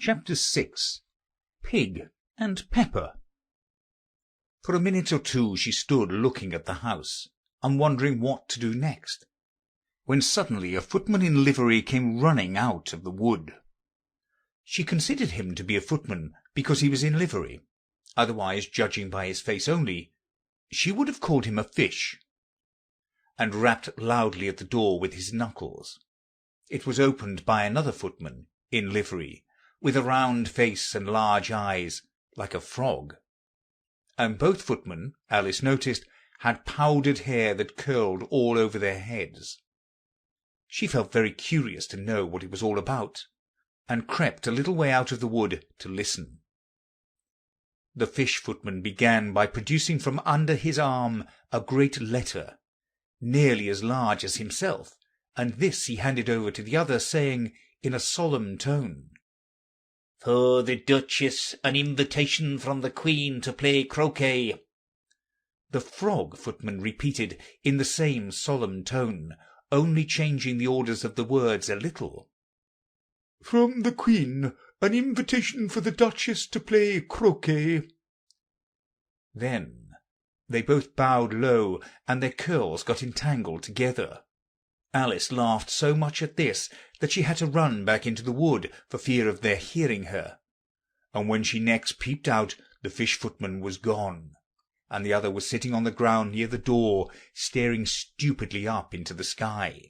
Chapter 6. Pig and Pepper. For a minute or two she stood looking at the house, and wondering what to do next, when suddenly a footman in livery came running out of the wood. She considered him to be a footman because he was in livery; otherwise, judging by his face only, she would have called him a fish, and rapped loudly at the door with his knuckles. It was opened by another footman in livery, with a round face and large eyes, like a frog. And both footmen, Alice noticed, had powdered hair that curled all over their heads. She felt very curious to know what it was all about, and crept a little way out of the wood to listen. The fish footman began by producing from under his arm a great letter, nearly as large as himself, and this he handed over to the other, saying in a solemn tone, "For the Duchess, an invitation from the Queen to play croquet." The frog footman repeated in the same solemn tone, only changing the orders of the words a little. "From the Queen, an invitation for the Duchess to play croquet." Then they both bowed low, and their curls got entangled together. Alice laughed so much at this that she had to run back into the wood for fear of their hearing her, and when she next peeped out, the fish footman was gone, and the other was sitting on the ground near the door, staring stupidly up into the sky.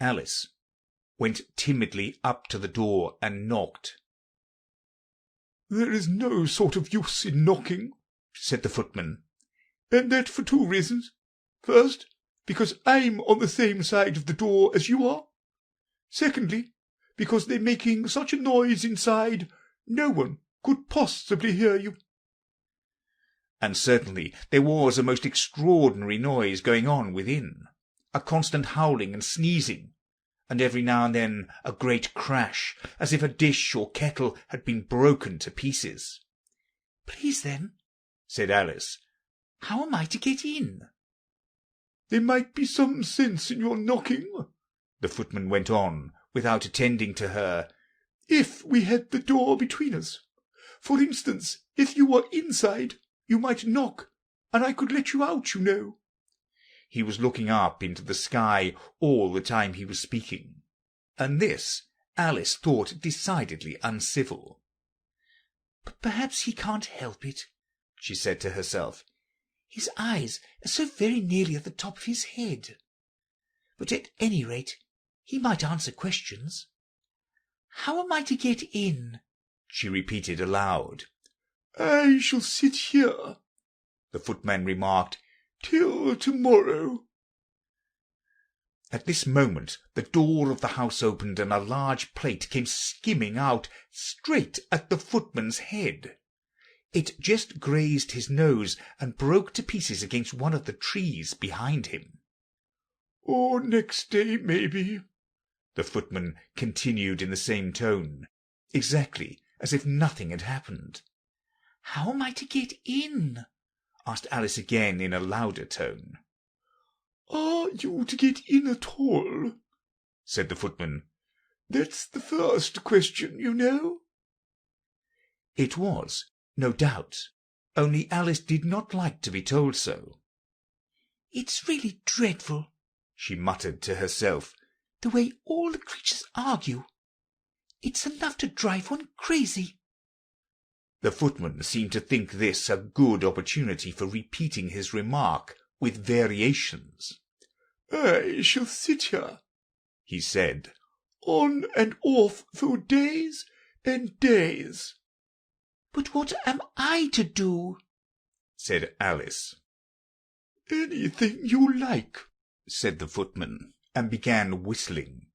Alice went timidly up to the door and knocked. "There is no sort of use in knocking," said the footman, "and that for two reasons. First, because I'm on the same side of the door as you are. Secondly, because they're making such a noise inside, no one could possibly hear you." And certainly there was a most extraordinary noise going on within, a constant howling and sneezing, and every now and then a great crash, as if a dish or kettle had been broken to pieces. "Please then," said Alice, "how am I to get in?" "There might be some sense in your knocking," the footman went on, without attending to her, "if we had the door between us. For instance, if you were inside, you might knock, and I could let you out, you know." He was looking up into the sky all the time he was speaking, and this Alice thought decidedly uncivil. "But perhaps he can't help it," she said to herself. "His eyes are so very nearly at the top of his head. But at any rate, he might answer questions. How am I to get in?" she repeated aloud. "I shall sit here," the footman remarked, "till tomorrow." At this moment the door of the house opened, and a large plate came skimming out straight at the footman's head. It just grazed his nose and broke to pieces against one of the trees behind him. "Or next day, maybe," the footman continued in the same tone, exactly as if nothing had happened. "How am I to get in?" asked Alice again in a louder tone. "Are you to get in at all?" said the footman. "That's the first question, you know." It was, no doubt, only Alice did not like to be told so. "It's really dreadful," she muttered to herself, "the way all the creatures argue. It's enough to drive one crazy." The footman seemed to think this a good opportunity for repeating his remark with variations. "I shall sit here," he said, "on and off for days and days." "But what am I to do?" said Alice. "Anything you like," said the footman, and began whistling.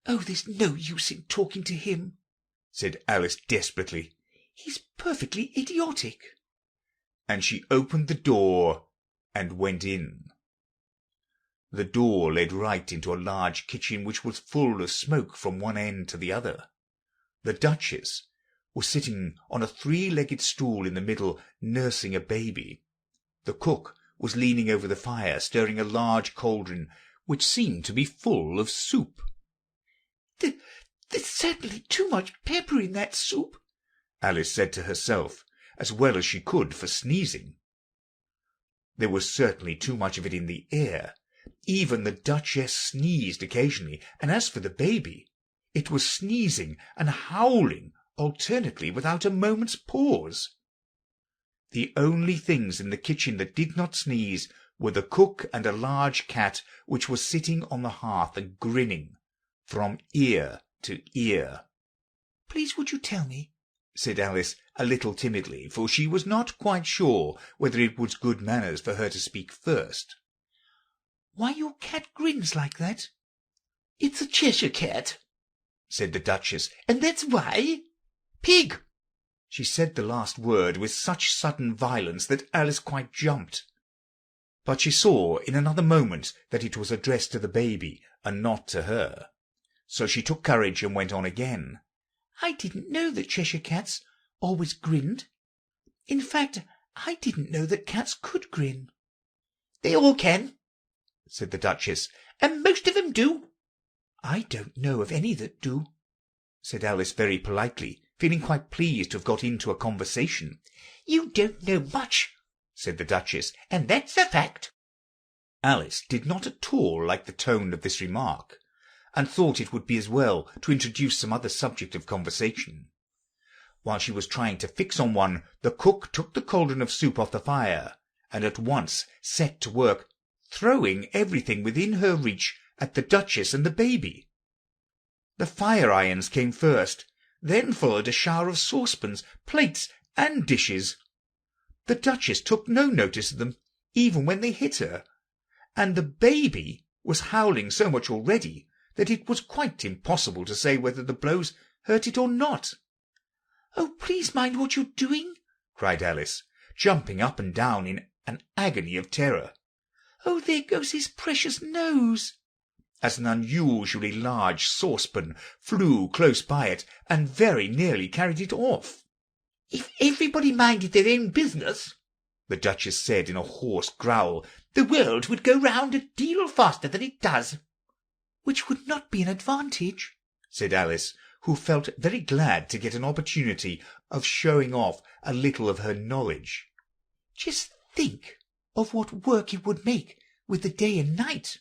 "Oh, there's no use in talking to him," said Alice desperately. "He's perfectly idiotic." And she opened the door and went in. The door led right into a large kitchen, which was full of smoke from one end to the other. The Duchess was sitting on a three-legged stool in the middle, nursing a baby. The cook was leaning over the fire, stirring a large cauldron, which seemed to be full of soup. "There's certainly too much pepper in that soup," Alice said to herself, as well as she could for sneezing. There was certainly too much of it in the air. Even the Duchess sneezed occasionally, and as for the baby, it was sneezing and howling alternately without a moment's pause. The only things in the kitchen that did not sneeze were the cook and a large cat which was sitting on the hearth and grinning from ear to ear. "Please would you tell me," said Alice a little timidly, for she was not quite sure whether it was good manners for her to speak first, "why your cat grins like that?" "It's a Cheshire cat," said the Duchess, "and that's why. Pig!" She said the last word with such sudden violence that Alice quite jumped. But she saw in another moment that it was addressed to the baby and not to her. So she took courage and went on again. "I didn't know that Cheshire cats always grinned. In fact, I didn't know that cats could grin." "They all can," said the Duchess, "and most of them do." "I don't know of any that do," said Alice very politely, feeling quite pleased to have got into a conversation. "You don't know much," said the Duchess, "and that's a fact." Alice did not at all like the tone of this remark, and thought it would be as well to introduce some other subject of conversation. While she was trying to fix on one, the cook took the cauldron of soup off the fire, and at once set to work, throwing everything within her reach at the Duchess and the baby. The fire irons came first, then followed a shower of saucepans, plates, and dishes. The Duchess took no notice of them, even when they hit her, and the baby was howling so much already that it was quite impossible to say whether the blows hurt it or not. "Oh, please mind what you're doing," cried Alice, jumping up and down in an agony of terror. "Oh, there goes his precious nose," as an unusually large saucepan flew close by it and very nearly carried it off. "If everybody minded their own business," the Duchess said in a hoarse growl, "the world would go round a deal faster than it does." "Which would not be an advantage," said Alice, who felt very glad to get an opportunity of showing off a little of her knowledge. "Just think of what work it would make with the day and night.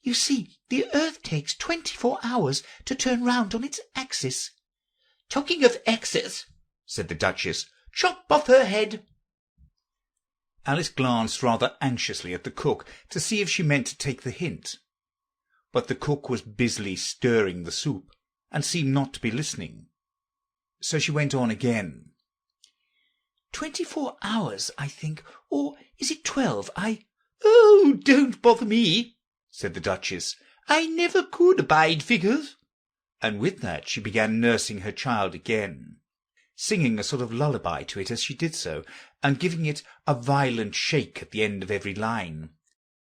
You see, the earth takes 24 hours to turn round on its axis." "Talking of axis," said the Duchess, "chop off her head." Alice glanced rather anxiously at the cook to see if she meant to take the hint, but the cook was busily stirring the soup, and seemed not to be listening. So she went on again. 24 hours, I think, or is it 12? "Oh, don't bother me," said the Duchess. "I never could abide figures." And with that she began nursing her child again, singing a sort of lullaby to it as she did so, and giving it a violent shake at the end of every line.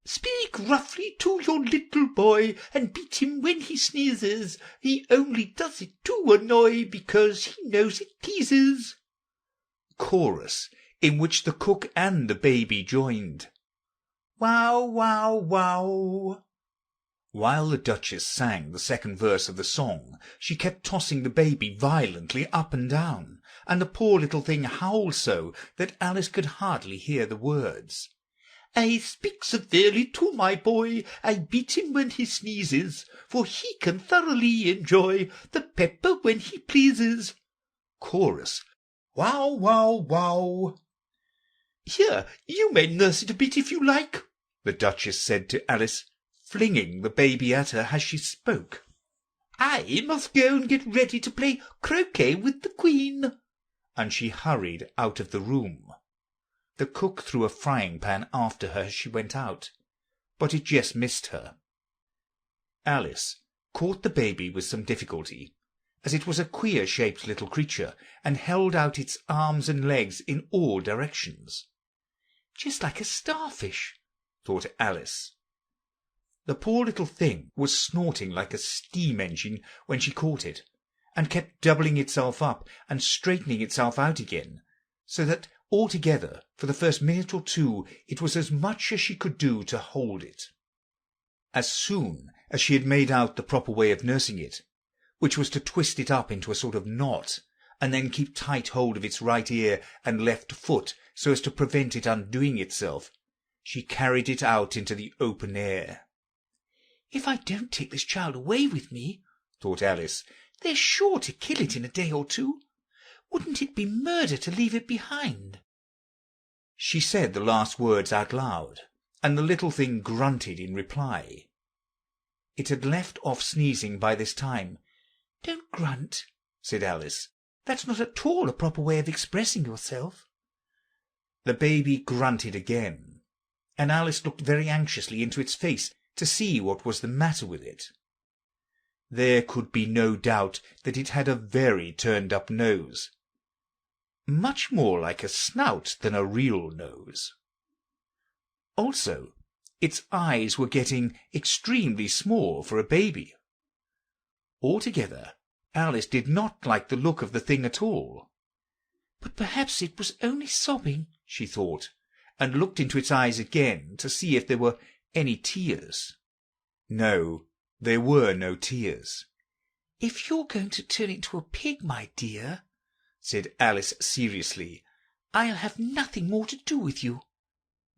"Speak roughly to your little boy, and beat him when he sneezes. He only does it to annoy, because he knows it teases." Chorus, in which the cook and the baby joined. "Wow, wow, wow." While the Duchess sang the second verse of the song, she kept tossing the baby violently up and down, and the poor little thing howled so that Alice could hardly hear the words. "I speak severely to my boy, I beat him when he sneezes, for he can thoroughly enjoy the pepper when he pleases." Chorus. Wow, wow, wow. "Here, you may nurse it a bit if you like," the Duchess said to Alice, flinging the baby at her as she spoke. "I must go and get ready to play croquet with the Queen." And she hurried out of the room. The cook threw a frying pan after her as she went out, but it just missed her. Alice caught the baby with some difficulty, as it was a queer-shaped little creature, and held out its arms and legs in all directions. "Just like a starfish," thought Alice. The poor little thing was snorting like a steam engine when she caught it, and kept doubling itself up and straightening itself out again, so that altogether for the first minute or two it was as much as she could do to hold it. As soon as she had made out the proper way of nursing it, which was to twist it up into a sort of knot, and then keep tight hold of its right ear and left foot so as to prevent it undoing itself, she carried it out into the open air. "If I don't take this child away with me," thought Alice, "they're sure to kill it in a day or two. Wouldn't it be murder to leave it behind?" She said the last words out loud, and the little thing grunted in reply. It had left off sneezing by this time. "Don't grunt," said Alice. "That's not at all a proper way of expressing yourself." The baby grunted again, and Alice looked very anxiously into its face to see what was the matter with it. There could be no doubt that it had a very turned-up nose, much more like a snout than a real nose. Also, its eyes were getting extremely small for a baby. Altogether, Alice did not like the look of the thing at all. "But perhaps it was only sobbing," she thought, and looked into its eyes again to see if there were any tears. No, there were no tears. "If you're going to turn into a pig, my dear," said Alice seriously, "I'll have nothing more to do with you.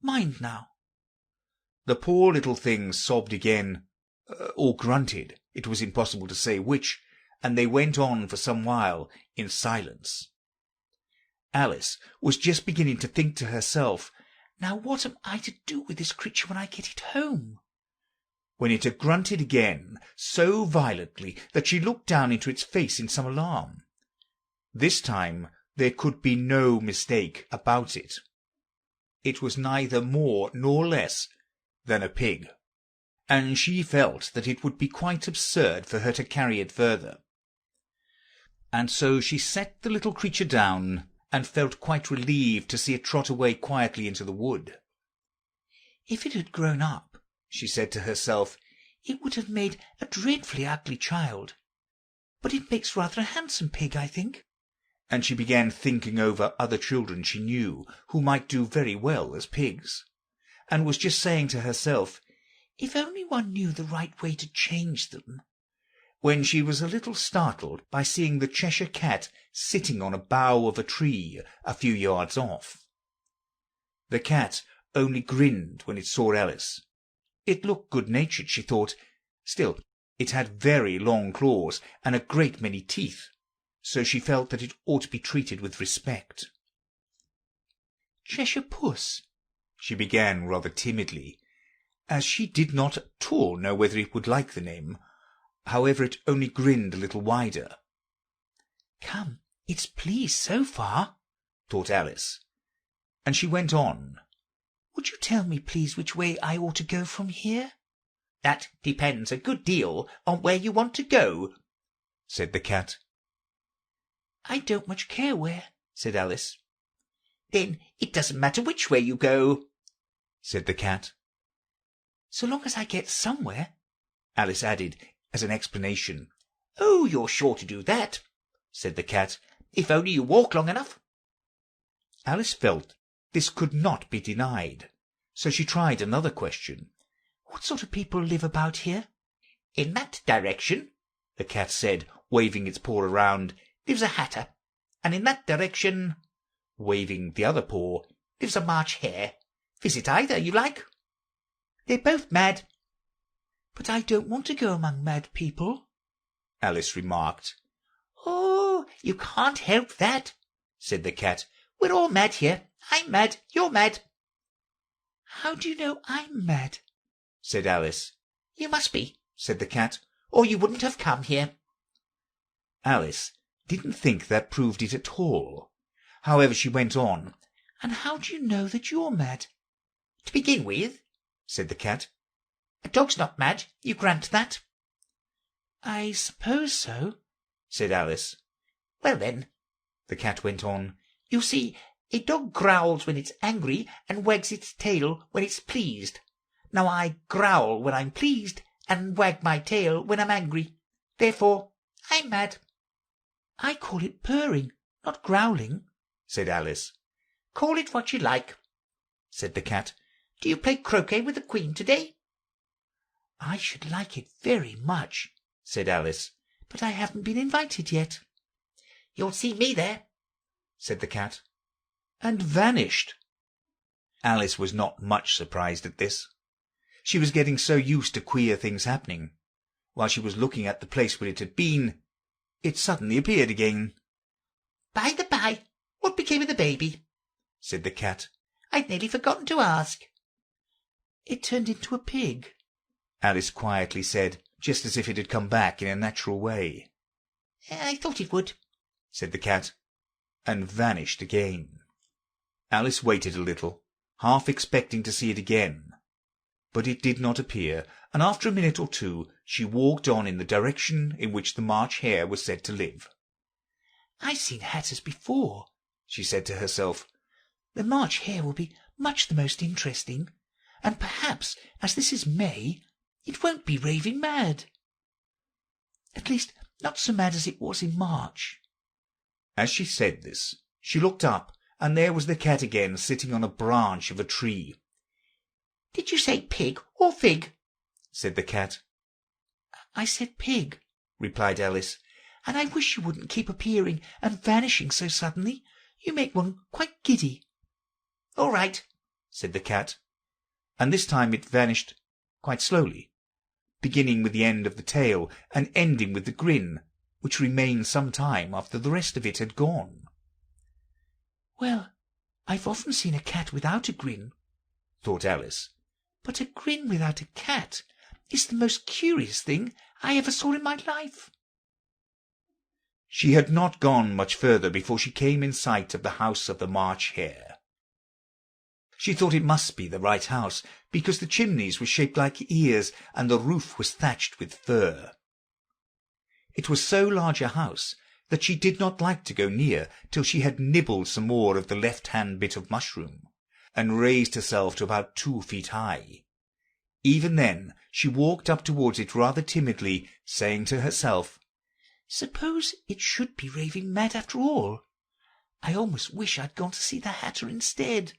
Mind now." The poor little thing sobbed again, or grunted, it was impossible to say which, and they went on for some while in silence. Alice was just beginning to think to herself, "Now what am I to do with this creature when I get it home?" when it had grunted again so violently that she looked down into its face in some alarm. This time there could be no mistake about it. It was neither more nor less than a pig, and she felt that it would be quite absurd for her to carry it further. And so she set the little creature down, and felt quite relieved to see it trot away quietly into the wood. "If it had grown up," she said to herself, "it would have made a dreadfully ugly child. But it makes rather a handsome pig, I think." And she began thinking over other children she knew who might do very well as pigs, and was just saying to herself, "If only one knew the right way to change them," when she was a little startled by seeing the Cheshire Cat sitting on a bough of a tree a few yards off. The cat only grinned when it saw Alice. It looked good-natured, she thought. Still, it had very long claws and a great many teeth, so she felt that it ought to be treated with respect. "Cheshire Puss," she began rather timidly, as she did not at all know whether it would like the name. However, it only grinned a little wider. "Come, it's pleased so far," thought Alice, and she went on. "Would you tell me, please, which way I ought to go from here?" "That depends a good deal on where you want to go," said the cat. "I don't much care where," said Alice. "Then it doesn't matter which way you go," said the cat. "So long as I get somewhere," Alice added as an explanation. "Oh, you're sure to do that," said the cat, "if only you walk long enough." Alice felt this could not be denied, so she tried another question. "What sort of people live about here?" "In that direction," the cat said, waving its paw around, "lives a hatter, and in that direction," waving the other paw, "lives a March hare. Visit either you like. They're both mad." "But I don't want to go among mad people," Alice remarked. "Oh, you can't help that," said the cat. "We're all mad here. I'm mad, you're mad." "How do you know I'm mad?" said Alice. "You must be," said the cat, "or you wouldn't have come here." Alice didn't think that proved it at all. However, she went on. "And how do you know that you're mad?" "To begin with," said the cat, "a dog's not mad, you grant that?" "I suppose so," said Alice. "Well then," the cat went on, "you see, a dog growls when it's angry and wags its tail when it's pleased. Now I growl when I'm pleased and wag my tail when I'm angry. Therefore I'm mad." "I call it purring, not growling," said Alice. "Call it what you like," said the cat. "Do you play croquet with the Queen to-day?" "I should like it very much," said Alice. but I haven't been invited yet." "You'll see me there," said the cat, and vanished. Alice was not much surprised at this. She was getting so used to queer things happening. While she was looking at the place where it had been, it suddenly appeared again. "By the by, what became of the baby?" said the cat. "I'd nearly forgotten to ask." "It turned into a pig," Alice quietly said, just as if it had come back in a natural way. "I thought it would," said the cat, and vanished again. Alice waited a little, half expecting to see it again, but it did not appear, and after a minute or two she walked on in the direction in which the March Hare was said to live. "I've seen hatters before," she said to herself. "The March Hare will be much the most interesting, and perhaps, as this is May, it won't be raving mad. At least, not so mad as it was in March." As she said this, she looked up, and there was the cat again, sitting on a branch of a tree. "Did you say pig or fig?" said the cat. "I said pig," replied Alice. "and I wish you wouldn't keep appearing and vanishing so suddenly. You make one quite giddy." "All right," said the cat, and this time it vanished quite slowly, beginning with the end of the tail and ending with the grin, which remained some time after the rest of it had gone. "Well, I've often seen a cat without a grin," thought Alice, "but a grin without a cat is the most curious thing I ever saw in my life." She had not gone much further before she came in sight of the house of the March Hare. She thought it must be the right house, because the chimneys were shaped like ears, and the roof was thatched with fur. It was so large a house that she did not like to go near till she had nibbled some more of the left-hand bit of mushroom, and raised herself to about 2 feet high. Even then she walked up towards it rather timidly, saying to herself, "Suppose it should be raving mad after all. I almost wish I'd gone to see the Hatter instead."